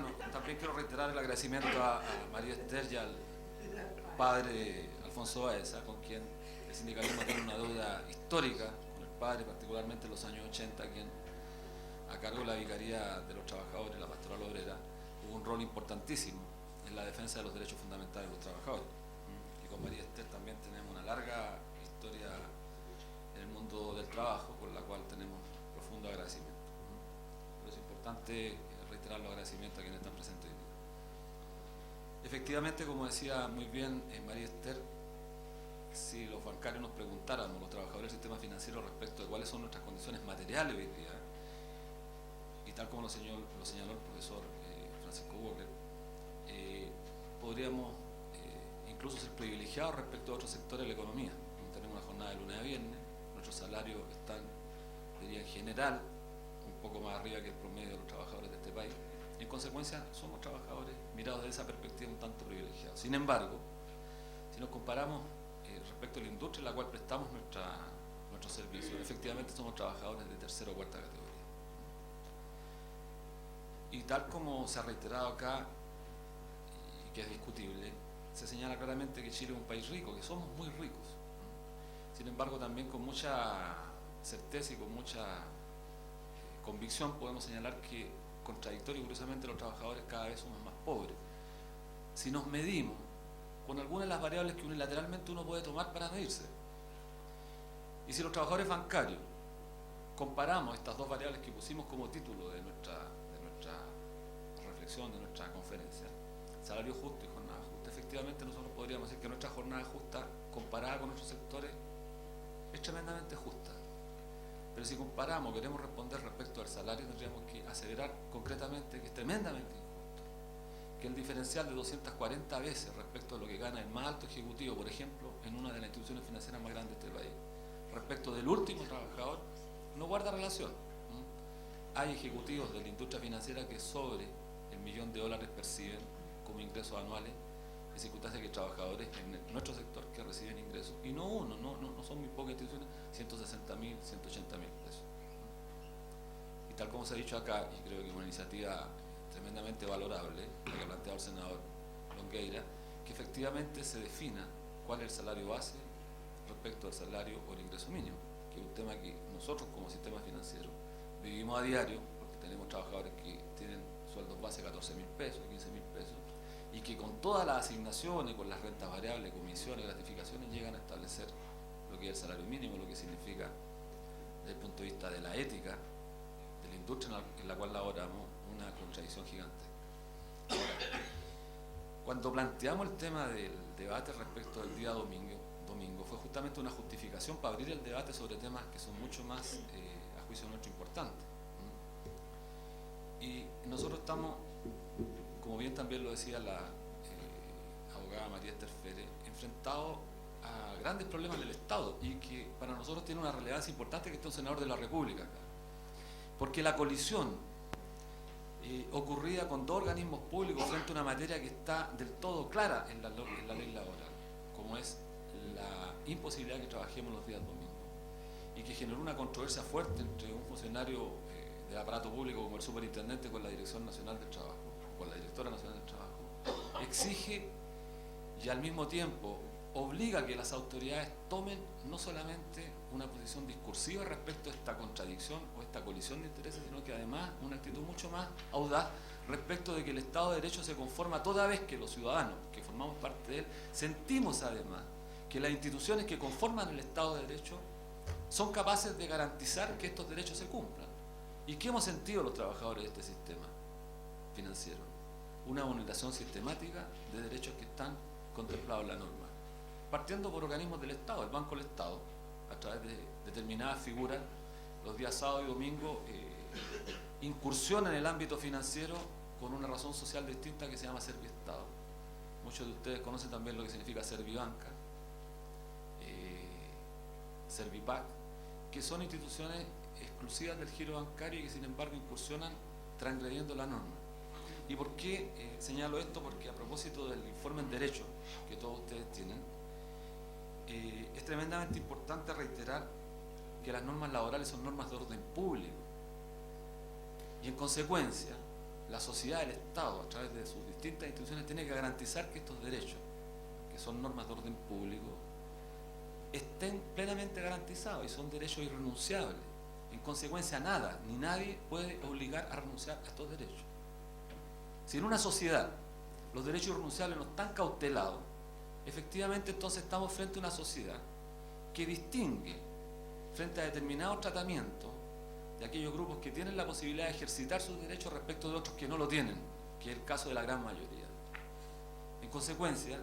Bueno, también quiero reiterar el agradecimiento a María Esther y al padre Alfonso Baeza, con quien el sindicalismo tiene una deuda histórica, con el padre particularmente en los años 80, quien a cargo de la Vicaría de los Trabajadores, la Pastoral Obrera, hubo un rol importantísimo en la defensa de los derechos fundamentales de los trabajadores. Y con María Esther también tenemos una larga historia en el mundo del trabajo, con la cual tenemos profundo agradecimiento. Pero es importante reiterar los agradecimientos a quienes están presentes hoy día. Efectivamente, como decía muy bien María Esther, si los bancarios nos preguntáramos, los trabajadores del sistema financiero, respecto de cuáles son nuestras condiciones materiales hoy día, y tal como lo señaló el profesor Francisco Walker, podríamos incluso ser privilegiados respecto a otros sectores de la economía. Tenemos una jornada de lunes a viernes, nuestros salarios están, diría en general, un poco más arriba que el promedio de los trabajadores de este país. Y en consecuencia somos trabajadores mirados desde esa perspectiva un tanto privilegiados. Sin embargo, si nos comparamos respecto a la industria en la cual prestamos nuestros servicios, efectivamente somos trabajadores de tercera o cuarta categoría. Y tal como se ha reiterado acá, y que es discutible, se señala claramente que Chile es un país rico, que somos muy ricos. Sin embargo, también con mucha certeza y con mucha convicción podemos señalar que, contradictorio y curiosamente, los trabajadores cada vez somos más pobres. Si nos medimos con algunas de las variables que unilateralmente uno puede tomar para medirse, y si los trabajadores bancarios comparamos estas dos variables que pusimos como título de nuestra reflexión, de nuestra conferencia, salario justo y jornada justa, efectivamente nosotros podríamos decir que nuestra jornada justa, comparada con otros sectores, es tremendamente justa. Pero si comparamos, queremos responder respecto al salario, tendríamos que aseverar concretamente que es tremendamente injusto, que el diferencial de 240 veces respecto a lo que gana el más alto ejecutivo, por ejemplo, en una de las instituciones financieras más grandes de este país, respecto del último trabajador, no guarda relación. Hay ejecutivos de la industria financiera que sobre el $1.000.000 perciben como ingresos anuales, en circunstancias que trabajadores en nuestro sector que reciben ingresos, y no uno, no son muy pocas instituciones, 160.000, 180.000 pesos. Y tal como se ha dicho acá, y creo que es una iniciativa tremendamente valorable, la que ha planteado el senador Longueira, que efectivamente se defina cuál es el salario base respecto al salario o el ingreso mínimo, que es un tema que nosotros como sistema financiero vivimos a diario, porque tenemos trabajadores que tienen sueldos base de 14.000 pesos, 15.000 pesos, y que con todas las asignaciones, con las rentas variables, comisiones, gratificaciones, llegan a establecer lo que es el salario mínimo, lo que significa, desde el punto de vista de la ética, de la industria en la cual laboramos, una contradicción gigante. Ahora, cuando planteamos el tema del debate respecto del día domingo, fue justamente una justificación para abrir el debate sobre temas que son mucho más, a juicio nuestro, importantes. Y nosotros estamos, como bien también lo decía la abogada María Esther Fere, enfrentados a grandes problemas del Estado, y que para nosotros tiene una relevancia importante que esté un senador de la República acá. Porque la colisión ocurrida con dos organismos públicos frente a una materia que está del todo clara en la ley laboral, como es la imposibilidad que trabajemos los días domingos, y que generó una controversia fuerte entre un funcionario del aparato público como el superintendente con la Dirección Nacional del Trabajo, con la Directora Nacional del Trabajo, exige y al mismo tiempo obliga a que las autoridades tomen no solamente una posición discursiva respecto a esta contradicción o esta colisión de intereses, sino que además una actitud mucho más audaz respecto de que el Estado de Derecho se conforma toda vez que los ciudadanos que formamos parte de él sentimos además que las instituciones que conforman el Estado de Derecho son capaces de garantizar que estos derechos se cumplan. ¿Y qué hemos sentido los trabajadores de este sistema financiero? Una vulneración sistemática de derechos que están contemplados en la norma, partiendo por organismos del Estado. El Banco del Estado, a través de determinadas figuras, los días sábado y domingo incursiona en el ámbito financiero con una razón social distinta que se llama Serviestado. Muchos de ustedes conocen también lo que significa Servibanca, Servipac, que son instituciones exclusivas del giro bancario y que sin embargo incursionan transgrediendo la norma. ¿Y por qué señalo esto? Porque a propósito del informe en Derecho que todos ustedes tienen, es tremendamente importante reiterar que las normas laborales son normas de orden público, y en consecuencia la sociedad, el Estado, a través de sus distintas instituciones, tiene que garantizar que estos derechos, que son normas de orden público, estén plenamente garantizados y son derechos irrenunciables. En consecuencia, nada ni nadie puede obligar a renunciar a estos derechos. Si en una sociedad los derechos irrenunciables no están cautelados, efectivamente entonces estamos frente a una sociedad que distingue frente a determinados tratamientos de aquellos grupos que tienen la posibilidad de ejercitar sus derechos respecto de otros que no lo tienen, que es el caso de la gran mayoría. En consecuencia,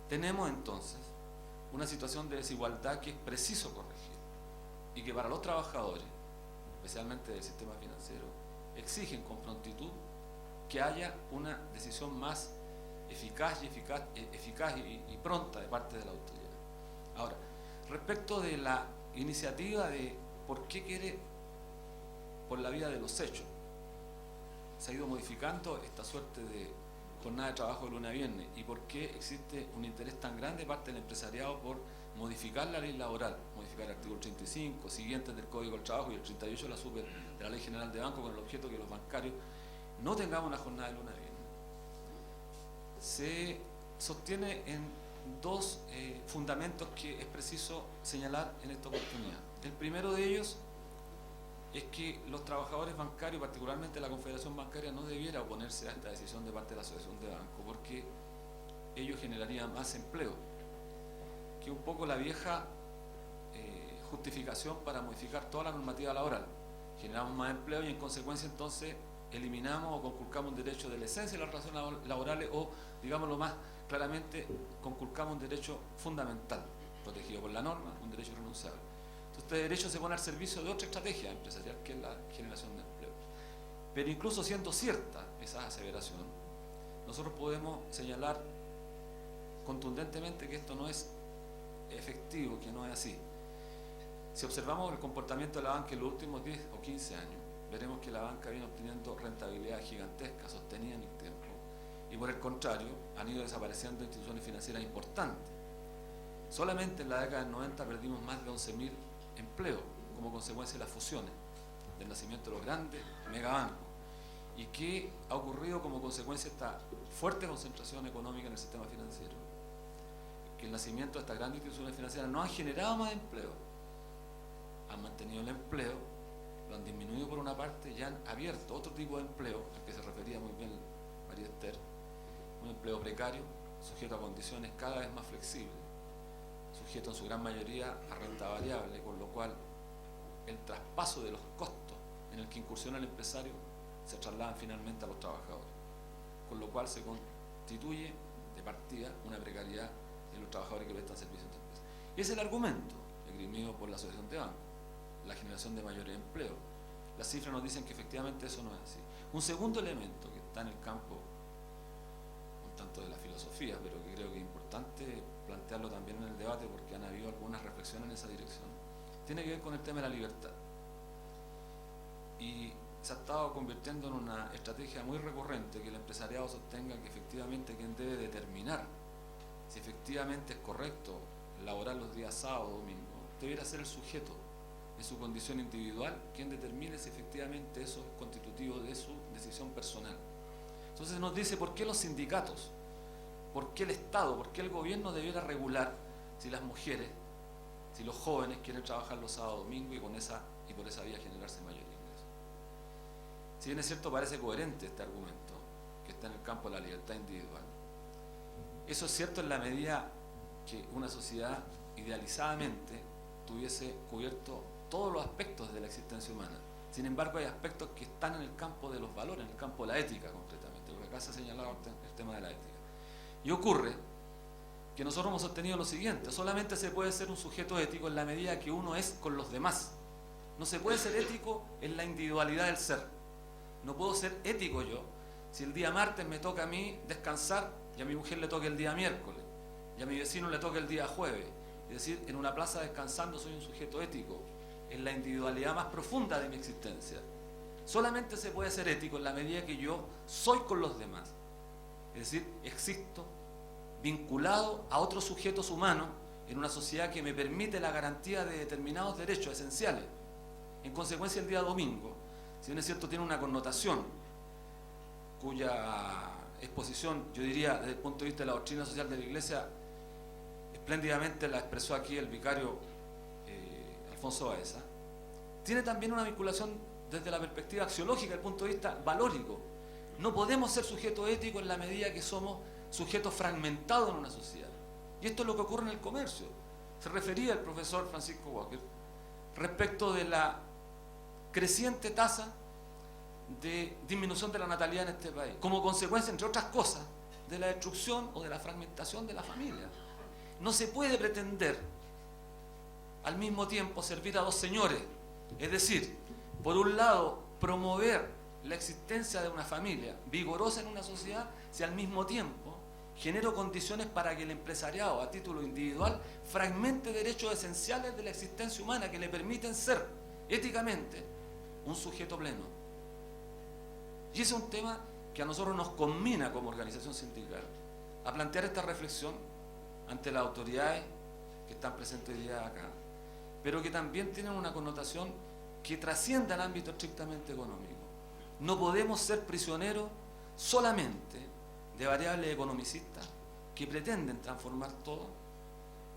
tenemos entonces una situación de desigualdad que es preciso corregir y que para los trabajadores, especialmente del sistema financiero, exigen con prontitud que haya una decisión más eficaz y pronta de parte de la autoridad. Ahora, respecto de la iniciativa de por qué quiere, por la vía de los hechos, se ha ido modificando esta suerte de jornada de trabajo de lunes a viernes y por qué existe un interés tan grande de parte del empresariado por modificar la ley laboral, modificar el artículo 35, siguientes del Código del Trabajo y el 38 de la super de la Ley General de Banco, con el objeto que los bancarios no tengamos una jornada de lunes a viernes. Se sostiene en dos fundamentos que es preciso señalar en esta oportunidad. El primero de ellos es que los trabajadores bancarios, particularmente la Confederación Bancaria, no debiera oponerse a esta decisión de parte de la Asociación de Bancos, porque ello generaría más empleo, que un poco la vieja justificación para modificar toda la normativa laboral. Generamos más empleo y en consecuencia entonces eliminamos o conculcamos un derecho de la esencia de las relaciones laborales o, digámoslo más claramente, conculcamos un derecho fundamental, protegido por la norma, un derecho irrenunciable. Entonces, este derecho se pone al servicio de otra estrategia empresarial, que es la generación de empleo. Pero incluso siendo cierta esa aseveración, nosotros podemos señalar contundentemente que esto no es efectivo, que no es así. Si observamos el comportamiento de la banca en los últimos 10 o 15 años, veremos que la banca viene obteniendo rentabilidad gigantesca, sostenida en el tiempo, y por el contrario, han ido desapareciendo instituciones financieras importantes. Solamente en la década del 90 perdimos más de 11.000 empleos como consecuencia de las fusiones, del nacimiento de los grandes megabancos. ¿Y qué ha ocurrido como consecuencia de esta fuerte concentración económica en el sistema financiero? Que el nacimiento de estas grandes instituciones financieras no han generado más empleo, han mantenido el empleo, lo han disminuido por una parte y han abierto otro tipo de empleo, al que se refería muy bien María Esther, un empleo precario, sujeto a condiciones cada vez más flexibles, sujeto en su gran mayoría a renta variable, con lo cual el traspaso de los costos en el que incursiona el empresario se trasladan finalmente a los trabajadores, con lo cual se constituye de partida una precariedad en los trabajadores que prestan servicios de empresa. Y ese es el argumento esgrimido por la Asociación de Bancos, la generación de mayores empleos. Las cifras nos dicen que efectivamente eso no es así. Un segundo elemento que está en el campo un tanto de la filosofía, pero que creo que es importante plantearlo también en el debate porque han habido algunas reflexiones en esa dirección, tiene que ver con el tema de la libertad. Y se ha estado convirtiendo en una estrategia muy recurrente que el empresariado sostenga que efectivamente quien debe determinar si efectivamente es correcto laborar los días sábado o domingo debiera ser el sujeto en su condición individual quien determine si efectivamente eso es constitutivo de su decisión personal. Entonces nos dice por qué los sindicatos, por qué el Estado, por qué el gobierno debiera regular si las mujeres, si los jóvenes quieren trabajar los sábados o domingos y por esa vía generarse mayor ingreso. Si bien es cierto, parece coherente este argumento que está en el campo de la libertad individual. Eso es cierto en la medida que una sociedad idealizadamente tuviese cubierto todos los aspectos de la existencia humana. Sin embargo, hay aspectos que están en el campo de los valores, en el campo de la ética concretamente, porque acá se ha señalado el tema de la ética. Y ocurre que nosotros hemos sostenido lo siguiente: solamente se puede ser un sujeto ético en la medida que uno es con los demás. No se puede ser ético en la individualidad del ser. No puedo ser ético yo si el día martes me toca a mí descansar y a mi mujer le toca el día miércoles y a mi vecino le toca el día jueves. Es decir, en una plaza descansando soy un sujeto ético en la individualidad más profunda de mi existencia. Solamente se puede ser ético en la medida que yo soy con los demás. Es decir, existo vinculado a otros sujetos humanos en una sociedad que me permite la garantía de determinados derechos esenciales. En consecuencia, el día domingo, si bien es cierto, tiene una connotación cuya exposición, yo diría, desde el punto de vista de la doctrina social de la Iglesia, espléndidamente la expresó aquí el vicario Alfonso Baeza, tiene también una vinculación desde la perspectiva axiológica, desde el punto de vista valórico. No podemos ser sujetos éticos en la medida que somos sujetos fragmentados en una sociedad. Y esto es lo que ocurre en el comercio. Se refería el profesor Francisco Walker respecto de la creciente tasa de disminución de la natalidad en este país, como consecuencia, entre otras cosas, de la destrucción o de la fragmentación de la familia. No se puede pretender al mismo tiempo servir a dos señores, es decir, por un lado promover la existencia de una familia vigorosa en una sociedad, si al mismo tiempo genero condiciones para que el empresariado a título individual fragmente derechos esenciales de la existencia humana que le permiten ser éticamente un sujeto pleno. Y ese es un tema que a nosotros nos conmina como organización sindical a plantear esta reflexión ante las autoridades que están presentes hoy día acá, pero que también tienen una connotación que trasciende al ámbito estrictamente económico. No podemos ser prisioneros solamente de variables economicistas que pretenden transformar todo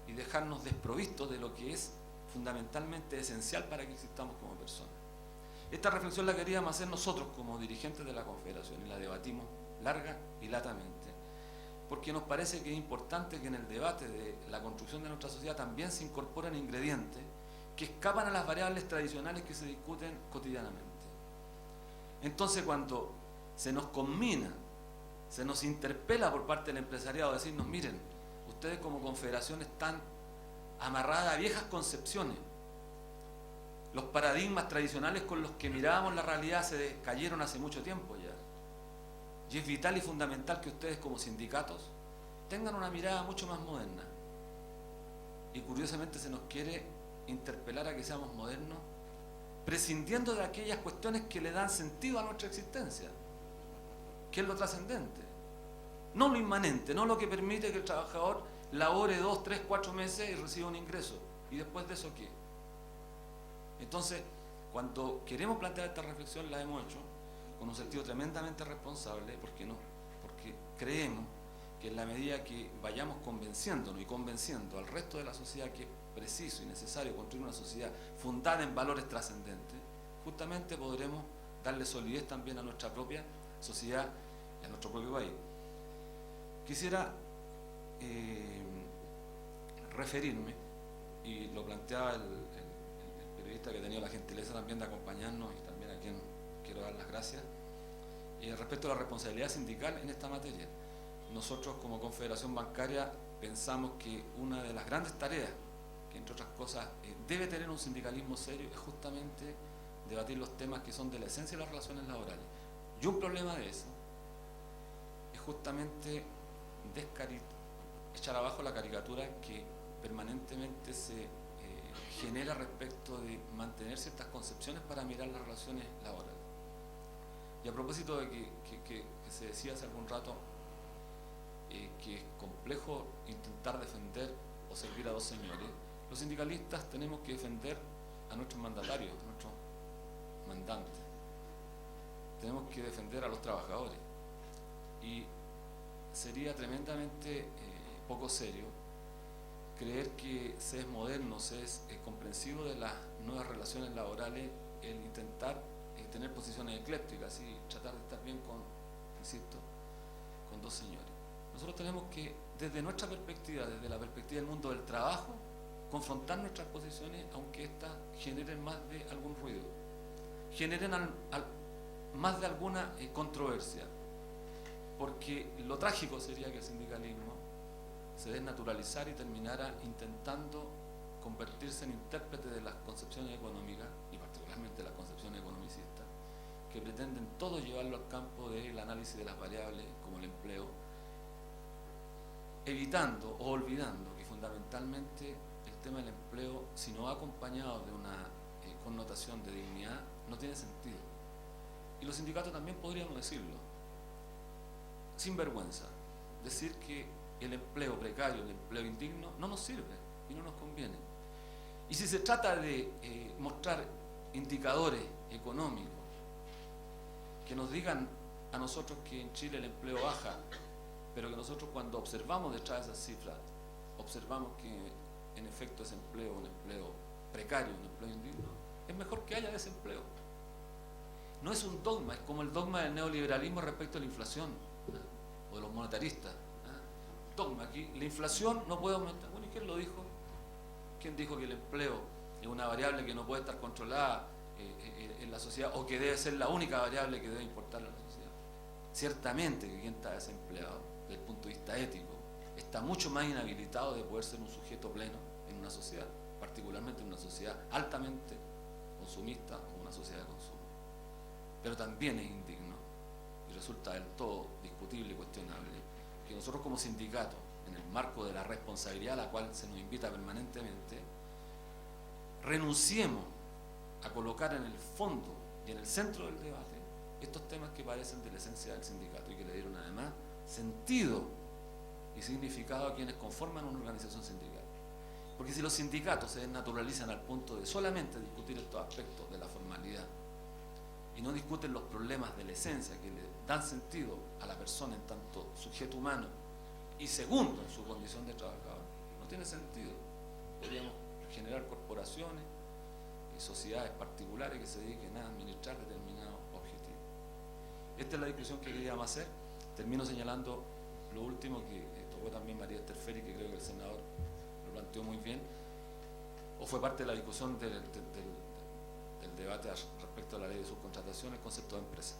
y dejarnos desprovistos de lo que es fundamentalmente esencial para que existamos como personas. Esta reflexión la queríamos hacer nosotros como dirigentes de la Confederación y la debatimos larga y latamente, porque nos parece que es importante que en el debate de la construcción de nuestra sociedad también se incorporen ingredientes que escapan a las variables tradicionales que se discuten cotidianamente. Entonces, cuando se nos conmina, se nos interpela por parte del empresariado a decirnos, miren, ustedes como confederación están amarradas a viejas concepciones, los paradigmas tradicionales con los que mirábamos la realidad se cayeron hace mucho tiempo ya, y es vital y fundamental que ustedes como sindicatos tengan una mirada mucho más moderna. Y curiosamente se nos quiere interpelar a que seamos modernos, prescindiendo de aquellas cuestiones que le dan sentido a nuestra existencia, que es lo trascendente, no lo inmanente, no lo que permite que el trabajador labore 2, 3, 4 meses y reciba un ingreso, y después de eso ¿qué? Entonces, cuando queremos plantear esta reflexión, la hemos hecho con un sentido tremendamente responsable, porque creemos que en la medida que vayamos convenciéndonos y convenciendo al resto de la sociedad que es preciso y necesario construir una sociedad fundada en valores trascendentes, justamente podremos darle solidez también a nuestra propia sociedad y a nuestro propio país. Quisiera referirme, y lo planteaba el periodista que ha tenido la gentileza también de acompañarnos y también a quien quiero dar las gracias, respecto a la responsabilidad sindical en esta materia. Nosotros como Confederación Bancaria pensamos que una de las grandes tareas que entre otras cosas debe tener un sindicalismo serio es justamente debatir los temas que son de la esencia de las relaciones laborales. Y un problema de eso es justamente echar abajo la caricatura que permanentemente se genera respecto de mantener ciertas concepciones para mirar las relaciones laborales. Y a propósito de que se decía hace algún rato que es complejo intentar defender o servir a dos señores, los sindicalistas tenemos que defender a nuestros mandatarios, a nuestros mandantes. Tenemos que defender a los trabajadores. Y sería tremendamente poco serio creer que se es moderno, se es comprensivo de las nuevas relaciones laborales, el intentar tener posiciones eclépticas y tratar de estar bien con dos señores. Nosotros tenemos que, desde nuestra perspectiva, desde la perspectiva del mundo del trabajo, confrontar nuestras posiciones, aunque éstas generen más de algún ruido, generen más de alguna controversia, porque lo trágico sería que el sindicalismo se desnaturalizara y terminara intentando convertirse en intérprete de las concepciones económicas, y particularmente las concepciones economicistas, que pretenden todo llevarlo al campo del análisis de las variables como el empleo, evitando o olvidando que fundamentalmente el tema del empleo, si no va acompañado de una connotación de dignidad, no tiene sentido. Y los sindicatos también podríamos decirlo, sin vergüenza, decir que el empleo precario, el empleo indigno, no nos sirve y no nos conviene. Y si se trata de mostrar indicadores económicos que nos digan a nosotros que en Chile el empleo baja, pero que nosotros cuando observamos detrás de esas cifras, observamos que en efecto ese empleo, un empleo precario, un empleo indigno, es mejor que haya desempleo. No es un dogma, es como el dogma del neoliberalismo respecto a la inflación, o de los monetaristas. Dogma, aquí la inflación no puede aumentar. Bueno, ¿y quién lo dijo? ¿Quién dijo que el empleo es una variable que no puede estar controlada en la sociedad, o que debe ser la única variable que debe importar a la sociedad? Ciertamente que quien está desempleado, desde el punto de vista ético, está mucho más inhabilitado de poder ser un sujeto pleno en una sociedad, particularmente en una sociedad altamente consumista o una sociedad de consumo. Pero también es indigno y resulta del todo discutible y cuestionable que nosotros como sindicato, en el marco de la responsabilidad a la cual se nos invita permanentemente, renunciemos a colocar en el fondo y en el centro del debate estos temas que parecen de la esencia del sindicato y que le dieron además sentido y significado a quienes conforman una organización sindical. Porque si los sindicatos se desnaturalizan al punto de solamente discutir estos aspectos de la formalidad y no discuten los problemas de la esencia que le dan sentido a la persona en tanto sujeto humano y segundo en su condición de trabajador, no tiene sentido. Podríamos generar corporaciones y sociedades particulares que se dediquen a administrar determinados objetivos. Esta es la discusión que queríamos hacer. Termino señalando lo último que tocó también María Esther Feri, que creo que el senador lo planteó muy bien, o fue parte de la discusión del debate respecto a la ley de subcontratación, el concepto de empresa.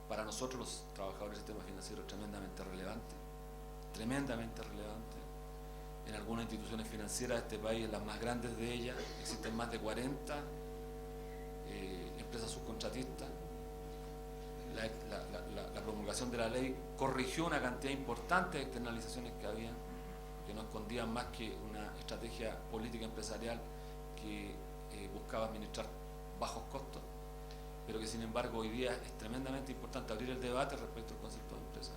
Para nosotros los trabajadores del sistema financiero es tremendamente relevante, tremendamente relevante. En algunas instituciones financieras de este país, en las más grandes de ellas, existen más de 40 empresas subcontratistas. La promulgación de la ley corrigió una cantidad importante de externalizaciones que había, que no escondían más que una estrategia política empresarial que buscaba administrar bajos costos, pero que sin embargo hoy día es tremendamente importante abrir el debate respecto al concepto de empresa.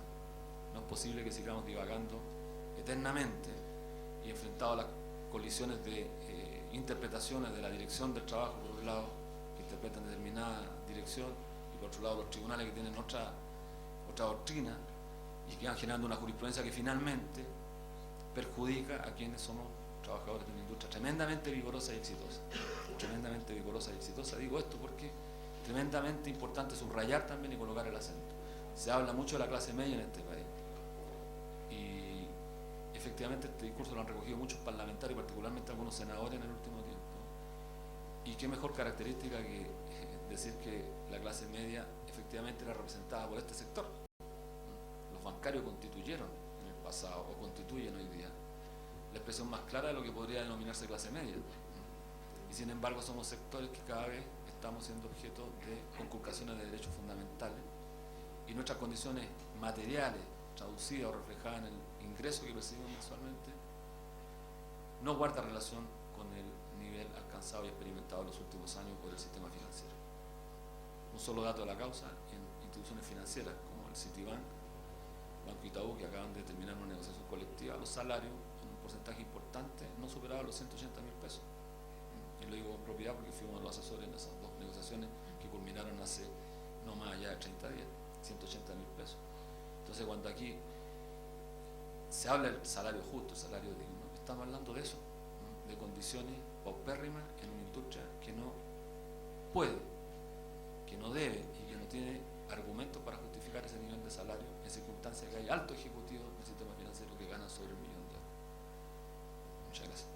No es posible que sigamos divagando eternamente y enfrentados a las colisiones de interpretaciones de la dirección del trabajo, por un lado, que interpretan determinada dirección, y por otro lado los tribunales que tienen otra doctrina y que van generando una jurisprudencia que finalmente perjudica a quienes somos trabajadores de una industria tremendamente vigorosa y exitosa. Tremendamente vigorosa y exitosa. Digo esto porque es tremendamente importante subrayar también y colocar el acento. Se habla mucho de la clase media en este país. Y efectivamente este discurso lo han recogido muchos parlamentarios, particularmente algunos senadores en el último tiempo. Y qué mejor característica que decir que la clase media efectivamente era representada por este sector. Los bancarios constituyeron en el pasado, o constituyen hoy día, la expresión más clara de lo que podría denominarse clase media. Y sin embargo somos sectores que cada vez estamos siendo objeto de conculcaciones de derechos fundamentales y nuestras condiciones materiales, traducidas o reflejadas en el ingreso que percibimos mensualmente, no guarda relación con el nivel alcanzado y experimentado en los últimos años por el sistema financiero. Un solo dato de la causa: en instituciones financieras como el Citibank, Banco Itaú, que acaban de terminar una negociación colectiva, los salarios en un porcentaje importante no superaban los 180.000 pesos. Y lo digo con propiedad porque fuimos los asesores en esas dos negociaciones que culminaron hace no más allá de 30 días, 180.000 pesos. Entonces cuando aquí se habla del salario justo, el salario digno, estamos hablando de eso, de condiciones paupérrimas en una industria que no puede, que no debe y que no tiene argumentos para justificar ese nivel de salario en circunstancias que hay altos ejecutivos del sistema financiero que ganan sobre $1.000.000. Muchas gracias.